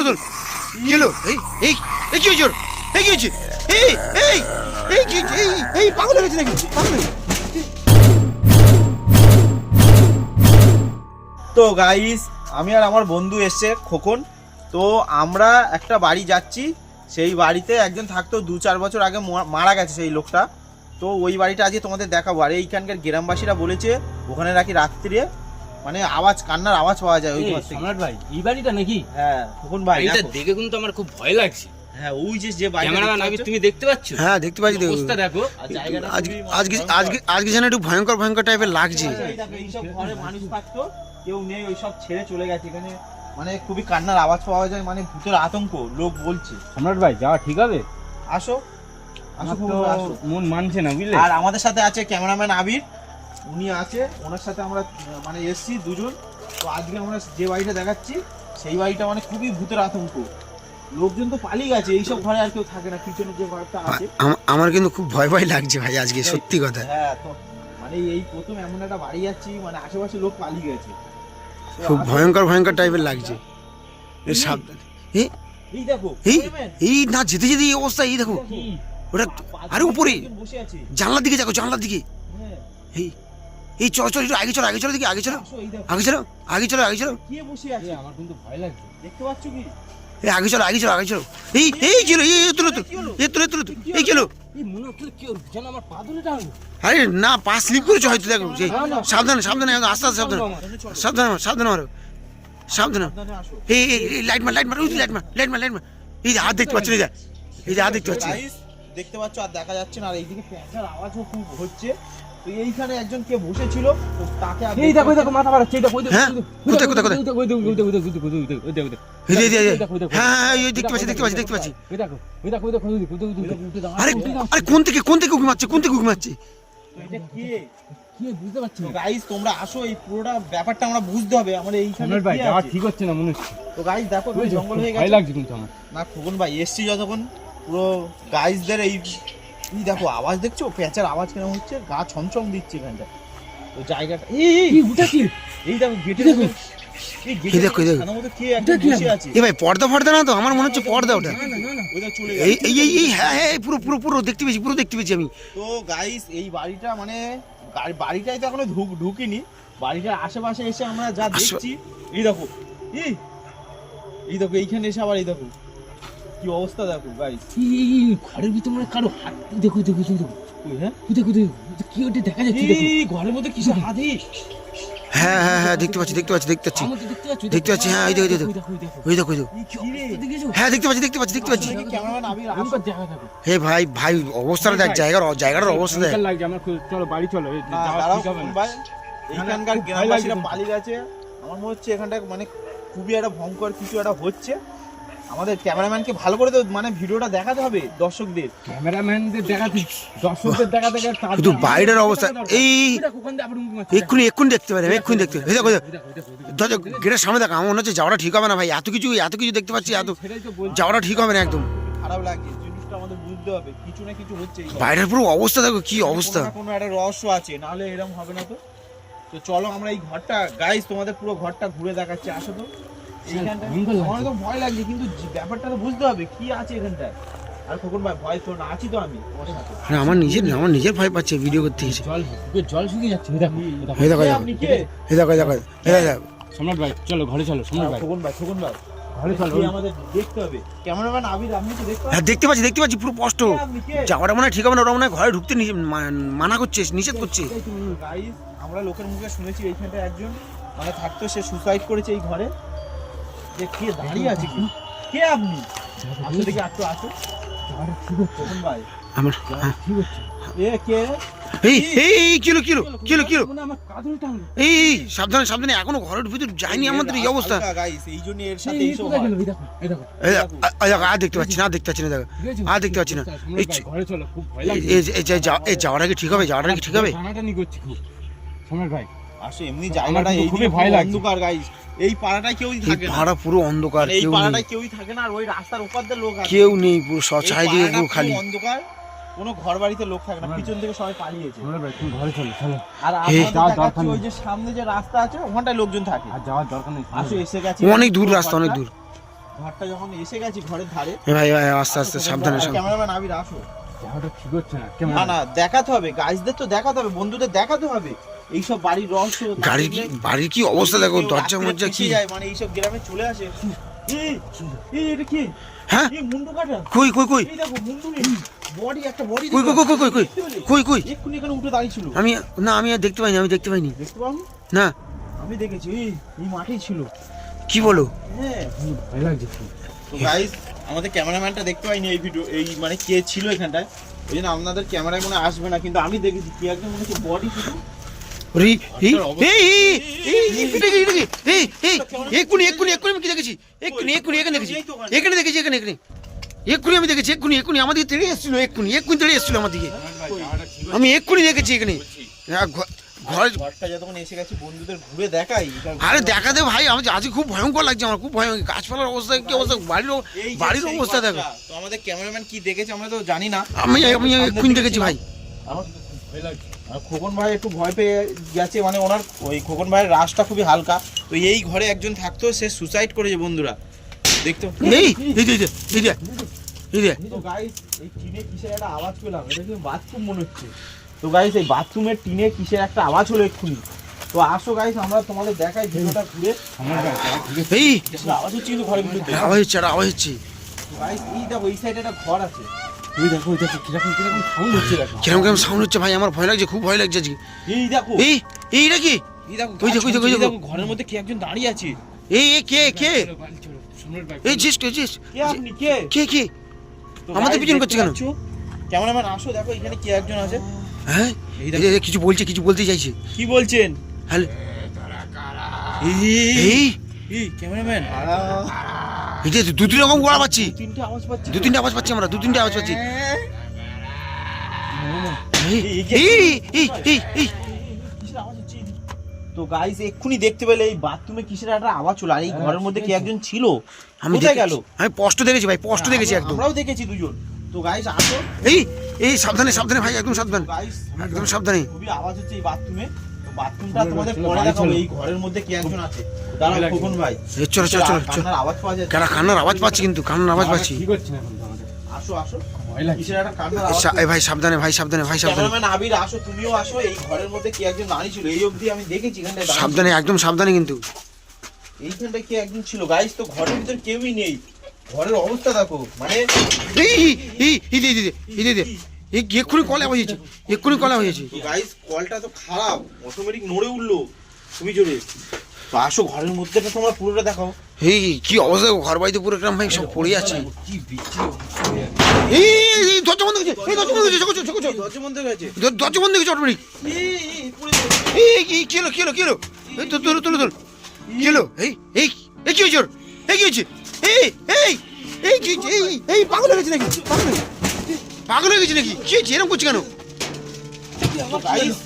তোর কি হলো? এই এই এই কি হয়েছে? এই কি হয়েছে? এই এই এই কি এই পাগল হয়ে গেছে নাকি? পাগল হয়ে গেছে। তো গাইস, আমি আর আমার বন্ধু এসছে খোকন। তো আমরা একটা বাড়ি যাচ্ছি, সেই বাড়িতে একজন থাকতো 2-4 বছর আগে মারা গেছে সেই লোকটা। তো ওই বাড়িটা আজকে তোমাদের দেখাবো। আর এইখানকার গ্রামবাসীরা বলেছে ওখানে নাকি রাত্রিরে মানে আওয়াজ, কান্নার আওয়াজ পাওয়া যায় ওই ঘর থেকে। সম্রাট ভাই, এই বাড়িটা নাকি? হ্যাঁ খোকন ভাই, এটা দেখে কিন্তু আমার খুব ভয় লাগছে। হ্যাঁ ওই যে বাড়িটা ক্যামেরাম্যান আবির, তুমি দেখতে পাচ্ছ? হ্যাঁ দেখতে পাচ্ছি। অবস্থা দেখো। আর জায়গাটা আজকে যেন একটু ভয়ঙ্কর টাইপের লাগছে। এইসব ঘরে মানুষ থাকতো, কেউ নেই, ওই সব ছেড়ে চলে গেছে। এখানে মানে খুবই কান্নার আওয়াজ পাওয়া যায়, মানে ভূতের আতঙ্ক লোক বলছে। সম্রাট ভাই, যাওয়া ঠিক হবে? আসো আসো আমার তো আসো। মন মানছে না, বুঝলে? আর আমাদের সাথে আছে ক্যামেরাম্যান আবির, উনি আছে, ওনার সাথে আমরা মানে এসছি দুজন। তো আজকে আমরা যে বাড়িটা দেখাচ্ছি সেই বাড়িটা মানে খুবই ভূতের আতঙ্ক, লোকজন তো পালিয়ে গেছে, এইসব ঘরে আর কেউ থাকে না। পিছনে যে ঘরটা আছে আমার কিন্তু খুব ভয় লাগছে ভাই আজকে, সত্যি কথা। হ্যাঁ, তো মানে এই প্রথম এমন একটা বাড়ি যাচ্ছি, মানে আশেপাশে লোক পালিয়ে গেছে, খুব ভয়ঙ্কর টাইপের লাগছে। সাবধান। এই দেখো, এই না যেতে এই অবস্থা, এই দেখো ওটা। আরে উপরে বসে আছে, জানলার দিকে দেখো, জানলার দিকে। হ্যাঁ এই চলো একটু আগে চলো দেখি, আগে চলো। আসো, এই দেখো কে বসে আছে। আমার কিন্তু ভয় লাগছে। দেখতে পাচ্ছ কি? এই আগে চলো এই কি হলো? এই তুলো এই কি হলো? এই মনে হচ্ছে কি ওর যেন আমার পা ধরে টানলো। আরে না, পা স্লিপ করেছো হয়তো, দেখো। সাবধানে আস্তে সাবধানে মারো। সাবধানে আসো। এই লাইট মার ওই লাইট মার। এই যে হাত দেখতে পাচ্ছ, এই যে হাত দেখতে পাচ্ছি। গাইস, দেখতে পাচ্ছ আর দেখা যাচ্ছে না। আর এইদিকে প্যাঁচার আওয়াজও খুব হচ্ছে। তো এইখানে একজন কে বসেছিল, তো তাকে এই দেখো মাথা বাড়াচ্ছে। এটা কই দেখো? হ্যাঁ কোথায়? হ্যাঁ এই দেখতে পাচ্ছি। ওই দেখো আরে কোন থেকে উকি মারছে? তো এটা কে বুঝতে পারছি তো না। গাইস, তোমরা আসো, এই পুরোটা ব্যাপারটা আমরা বুঝতে হবে। আমাদের এইখানে সম্রাট ভাই, কি যাওয়া আছে? ঠিক হচ্ছে না মনে হচ্ছে। তো গাইস দেখো, তুমি জঙ্গল হয়ে ভয় গেছে লাগছে কিন্তু আমার। না। খোকন ভাই এসছি যতক্ষণ, পুরো গাইসদের এই দেখো আওয়াজ দেখছো, পেঁচার আওয়াজ কেমন হচ্ছে, গা ছমছম দিচ্ছে এখানটা। তো জায়গাটা কি উঠাচ্ছি? এই দেখো গেটে এই দেখো। কে একজন বসে আছে। এ ভাই পর্দা না তো, আমার মনে হচ্ছে পর্দা ওটা। ওই দেখো চলে এই গেছে। এই হ্যাঁ পুরো দেখতে পেয়েছি আমি। তো গাইস, এই বাড়িটা মানে বাড়িটাই তো এখনো ঢুকিনি। বাড়িটার আশেপাশে এসে আমরা যা দেখছি, এই দেখো এই দেখো এইখানে এসে আবার এই দেখো কি অবস্থা দেখো গাইস। এই ঘরের ভিতরে মানে কারো হাত। দেখো হ্যাঁ দেখো কি ওটা দেখা যাচ্ছে? এই ঘরের মধ্যে কিছু হাতি। হ্যাঁ দেখতে পাচ্ছি। দেখতে পাচ্ছি, হ্যাঁ ওই দেখো। হ্যাঁ দেখতে পাচ্ছি। ক্যামেরাম্যান আবির হে ভাই অবস্থাটা দেখ, জায়গাটার অবস্থা দেখ। লাগছে আমার। চলো বাড়ি চলো। এখানকার গ্রামবাসীরা পালিয়ে গেছে। আমার মনে হচ্ছে এখানটা মানে খুবই একটা ভয়ঙ্কর কিছু একটা হচ্ছে। আমাদের ক্যামেরাম্যানকে ভালো করে তো মানে ভিডিওটা দেখাতে হবে দর্শকদের। ক্যামেরাম্যানদের দেখাতে, দর্শকদের দেখাতে কিন্তু বাইরের অবস্থা এই এক্ষুনি দেখতে পারে। দেখো গেটের সামনে দেখো, আমার মনে হচ্ছে যাওয়াটা ঠিক হবে না ভাই। এত কিছু দেখতে পাচ্ছি, যাওয়াটা ঠিক হবে না একদম। খারাপ লাগে, জিনিসটা আমাদের বুঝতে হবে, কিছু না কিছু হচ্ছে। বাইরের পুরো অবস্থা দেখো, কি অবস্থা। কোনো একটা রহস্য আছে, নাহলে এরকম হবে না। তো চলো আমরা এই ঘরটা গাইস তোমাদের পুরো ঘরটা ঘুরে দেখাচ্ছি। আসো তো এইখানটা। আমার তো ভয় লাগছে, কিন্তু ব্যাপারটা তো বুঝতে হবে কি আছে এখানটায়। আর খোকন ভাই ভয় তো না, আছি তো আমি তোমার সাথে। আমার নিজের ভয় পাচ্ছে ভিডিও করতে এসে। জল শুকিয়ে যাচ্ছে। আপনি কে? দেখো সম্রাট ভাই চলো ঘরে চলো। সম্রাট ভাই, খোকন ভাই ঘরে চলো। আমাদের দেখতে হবে। ক্যামেরাম্যান আবির, আপনি তো দেখতে হ্যাঁ দেখতে পাচ্ছি পুরো স্পষ্ট। যাওয়াটা মনে হয় ঠিক হবে না, ওরা মনে হয় ঘরে ঢুকতে মানা করছে, নিষেধ করছে। গাইস, আমরা লোকের মুখে শুনেছি এইখানটা একজন মানে থাকতো, সে সুসাইড করেছে এই ঘরে। যে কে দাঁড়িয়ে আছে, কে আপনি? আসো দেখি, আসো খোকন ভাই। আমার ঠিক হচ্ছে। এ কে? এই কিলো আমার কাঁধে টানলো। এই সাবধানে এখনো ঘরের ভিতর যায়নি আমাদের এই অবস্থা। গাইস, এই জন্য এর সাথে এইসব কোথায় হয়। গেল? এই দেখো আর দেখতে পাচ্ছি না, দেখো আর দেখতে পাচ্ছি না। ঘরে চলো, খুব ভয় লাগছে। এই যাওয়ার আগে ঠিক হবে? টানাটানি করছি খুব। সম্রাট ভাই আসো, এমনি জায়গাটা এই খুবই ভয় লাগছে। অন্ধকার গাইস, এই পাড়াটায় কেউই এই থাকে না। পাড়া পুরো অন্ধকার, এই কেউ নেই, পাড়াটায় কেউই থাকে না। আর ওই রাস্তার ওপার দিয়ে লোক আছে, কেউ নেই, পুরো চারিদিকে এই পুরো পাড়াটা খালি অন্ধকার, কোনো ঘর বাড়িতে লোক থাকে না। পিছন থেকে সবাই পালিয়েছে। সম্রাট ভাই, তুমি ঘরে চলো। আর এই আপনাদের দেখাচ্ছি ওই যে সামনে যে রাস্তা আছে, ওখানটায় লোকজন থাকে। আর যাওয়ার দরকার নেই। আসো, এসে গেছে। অনেক দূর রাস্তা, অনেক দূর। ঘরটা যখন এসে গেছি ঘরের ধারে, ভাই ভাই আস্তে আস্তে সাবধানে সাবধানে। ক্যামেরাম্যান আবির আসো। জায়গাটা ঠিক হচ্ছে না না কেমন না দেখাতে হবে, গাইজদের তো দেখাতে হবে, বন্ধুদের দেখাতে হবে এইসব বাড়ির রহস্য। বাড়ির কি অবস্থা দেখো, দরজা মরজা কি যায় মানে এইসব গ্রামে চলে আসে। এটা কি? হ্যাঁ এই মুন্ডু কাটা। কই কই কই এই দেখো মুন্ডু নেই, বডি একটা বডি। কই কই কই কই কই কই কই এক্ষুনি এখানে উঠে দাঁড়িয়ে ছিল। আমি না আমি আর দেখতে পাইনি, আমি দেখতে পাইনি দেখতে পাও না। আমি দেখেছি এই মাঠেই ছিল। কি বলো? হ্যাঁ ভয় লাগছে খুব। তো গাইস আমাদের ক্যামেরাম্যানটা দেখতে পাইনি এই ভিডিও, এই মানে কে ছিল এখানটায়, ওই জন্য আপনাদের ক্যামেরায় মনে আসবে না, কিন্তু আমি দেখেছি কি একদম মনে হচ্ছে বডি ছিল। রে এই এই এই এটা কি এই এই এক্ষুনি এক্ষুনি এক্ষুনি আমি কি দেখেছি, এক্ষুনি এক্ষুনি এখানে দেখেছি, এখানে দেখেছি, এখানে এখানে এক্ষুনি আমি দেখেছি, এক্ষুনি এক্ষুনি আমাদের তেড়ে এসেছিল, এক্ষুনি এক্ষুনি তেড়ে এসেছিল আমার দিকে, আমি এক্ষুনি দেখেছি এখানে। ঘর ঘরটা যতক্ষণ এসে গেছে বন্ধুদের ঘুরে দেখাই। আরে দেখা দে ভাই, আমি আজকে খুব ভয়ঙ্কর লাগছে আমার, খুব ভয়ঙ্কর। গাছপালার অবস্থা কি অবস্থা, বাড়ির অবস্থা দেখো। তো আমাদের ক্যামেরাম্যান কি দেখেছে আমরা তো জানি না, আমি আমি এক্ষুনি দেখেছি ভাই। আমার ভয় লাগছে। আর খোকন ভাই একটু ভয় পেয়ে গেছে, মানে ওনার ওই খোকন ভাইয়ের রাশটা খুবই হালকা। তো এই ঘরে একজন থাকতো, সে সুসাইড করেছে বন্ধুরা, দেখতো। এই এই যে এই যে এই যে তো গাইস এই টিনে কিসের একটা আওয়াজ পেলাম, এটা কি বাথরুম মনে হচ্ছে। তো গাইস এই বাথরুমের টিনে কিসের একটা আওয়াজ হলো এক্ষুনি। তো আসো গাইস আমরা তোমাদের দেখাই ভিডিওটা ঘুরে। সামনের ভাই ঠিক আছে। এই কিসের আওয়াজ হচ্ছে কিন্তু ঘরের ভিতরে। আওয়াজ হচ্ছে, আর আওয়াজ হচ্ছে। গাইস এই দেখো এই সাইডে একটা ঘর আছে। ওই দেখো কিরকম কিরকম সাউন্ড হচ্ছে দেখো। কিরকম কিরকম সাউন্ড হচ্ছে ভাই, আমার ভয় লাগছে, খুব ভয় লাগছে আজকে। এই দেখো এই এইটা কি? এই দেখো ওই দেখো, ওই দেখো, ওই দেখো। ঘরের মধ্যে কি একজন দাঁড়িয়ে আছে। এই এই কে কে? চলো বাড়ি চলো সামনের ভাই। এই জিস কে জিস কে আপনি কে? কে কে? তো আমাদের guys পিছন দেখতে করছে কেন? পাচ্ছো? ক্যামেরাম্যান আসো দেখো এখানে কে একজন আছে। হ্যাঁ এই এই যে কিছু বলছে, কিছু বলতে চাইছে। কি বলছেন? হ্যালো এই এই এই ক্যামেরাম্যান এই যে দু তিন রকম গলা পাচ্ছি, তিনটে আওয়াজ পাচ্ছি। দু তিনটা আওয়াজ পাচ্ছি আমরা, দু তিনটা আওয়াজ পাচ্ছি। এই এই, এই এই এই এই কিসের আওয়াজ হচ্ছে? তো গাইস এক্ষুনি দেখতে পেলে এই বাথরুমে কিসের একটা আওয়াজ হলো, আর এই ঘরের মধ্যে কি একজন ছিল। আমি কোথায় গেল? আমি স্পষ্ট দেখেছি ভাই, স্পষ্ট দেখেছি একদম। আমরাও দেখেছি দুজন। তো গাইস আসো এই এই সাবধানে সাবধানে ভাই, একদম সাবধান, গাইস একদম সাবধানে। খুবই আওয়াজ হচ্ছে এই বাথরুমে। তো বাথরুমটা তোমাদের পরে দেখাবো, এই ঘরের মধ্যে কি একজন আছে। দাঁড়াও খোকন ভাই, এই চলো চলো চলো চলো। কান্নার আওয়াজ পাওয়া যাচ্ছে। কান্নার আওয়াজ পাচ্ছি, কিন্তু কান্নার আওয়াজ পাচ্ছি। ঠিক হচ্ছে না এখন তো আমাদের। আসো আসো ভয় লাগছে। কিসের একটা কান্নার আওয়াজ। এই ভাই সাবধানে, ভাই সাবধানে, ভাই সাবধানে, ক্যামেরাম্যান আবির আসো, তুমিও আসো। এই ঘরের মধ্যে কি একজন দাঁড়িয়ে ছিল, এই অবধি আমি দেখেছি এখানটায় দাঁড়িয়ে ছিল। সাবধানে, একদম সাবধানে কিন্তু। এইখানটায় কি একজন ছিল গাইস। তো ঘরের ভিতর কেউই নেই, ঘরের অবস্থা দেখো মানে। এই এই এই দে দে এই দে এই এক্ষুনি কলে আওয়াজ হয়েছে, এক্ষুনি কলে হয়েছে। তো গাইস কলটা তো খারাপ, অটোমেটিক নড়ে উঠলো তুমি জোরে। তো আসো ঘরের মধ্যেটা তোমরা পুরোটা দেখাও। এই কি অবস্থা, ঘর বাড়িতে পুরো গ্রাম ভাই সব পড়ে আছে। কি বিচ্ছিরি অবস্থা হয়ে আছে। এই দরজা বন্ধ হয়েছে, এই দরজা বন্ধ হয়েছে, চকো চকো চকো, দরজা বন্ধ হয়ে গেছে। দরজা বন্ধ হয়েছে অটোমেটিক। এই পড়ে যাবে। এই কি হলো, কি হলো, কি হলো? এই তো তোলো তোলো তোলো, কি হলো? এই এই এই কি হয়েছে ওর? এই কি হয়েছে? এই এই এই কি হয়েছে? এই এই পাগল হয়ে গেছে নাকি? পাগল হয়ে গেছে নাকি? কি হয়েছে, এরকম করছে কেন? তো গাইস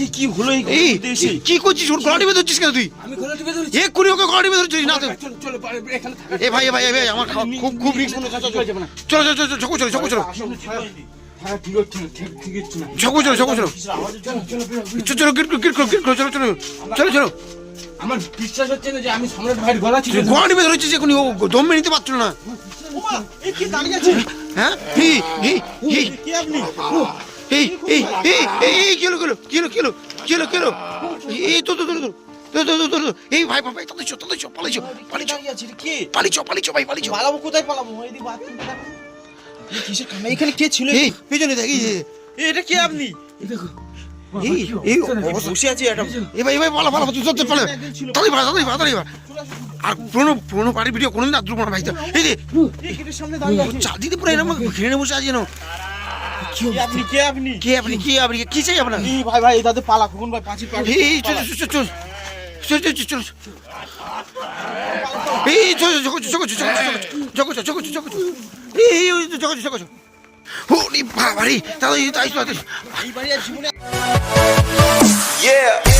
এই কি হলো এই এই ঘরের মধ্যে এসে? কি করছিস, ওর গলা টিপে ধরছিস কেন তুই? আমি গলা টিপে ধরেছি। এক্ষুনি ওকে গলা টিপে ধরছিস না তো? চলো চলো এখানে থাকা। এ ভাই এ ভাই এ ভাই, আমার খুব খুব রিস্ক। চলো যাবে না। চলো চলো চলো চলো চলো চলো আসো, ঠিক হয়নি। থাকা ঠিক হচ্ছে না, ঠিক হচ্ছে না। চলো চলো চলো চলো কিসের আওয়াজ হচ্ছে? চলো চলো গিট গিট গিট চলো চলো চলো চলো। আমার বিশ্বাস হচ্ছে না যে আমি সম্রাট ভাইয়ের গলা ছিল। গলা টিপে ধরেছিস এক্ষুনি, ও দম মেরে নিতে পারছিল না। ওমা, এই কি দাঁড়িয়ে আছে? হ্যাঁ এই এই এই কে আপনি? এই এই এই এই কি হলো, কি হলো, কি হলো, কি হলো, কি হলো, কি হলো? এই তো তো তো তো এই ভাই ভাই তাড়াতাড়ি পালিয়েছো পালিয়েছো পালিয়েছো দাঁড়িয়ে আছে, এটা কে? পালিয়েছো পালিয়েছো ভাই পালিয়েছো। পালাবো কোথায় পালাবো? এইদিকে বাথরুমটা দেখো। এই কিসের কান্না? এখানে কে ছিল? এই পেছনে দেখ, এই এটা কে আপনি? এই এই বসে আছে একটা। এই ভাই পালা পালা তুই চলতে পালা, তাড়াতাড়ি পালা তাড়াতাড়ি তাড়াতাড়ি। আর পুরোনো বাড়ির ভিডিও কোনোদিন আদ্র মনে ভাই তো। এই যে এই গেটের সামনে দাঁড়িয়ে আছে। চারদিকে পুরো এরকম ঘিরে বসে আছে যেন। কে আপনি? কে আপনি? কে আপনি, কি আপনি, কি চাই আপনার? এই ভাই ভাই এই দাদা পালা, খোকন ভাই পাঁচি পালা। এই চল চল চল চল চল চল চল এই চল চল চল চল চল চল এই চল চল চল। ওরে বাবা রে, তাই এই বাড়ি আর জীবনে Yeah.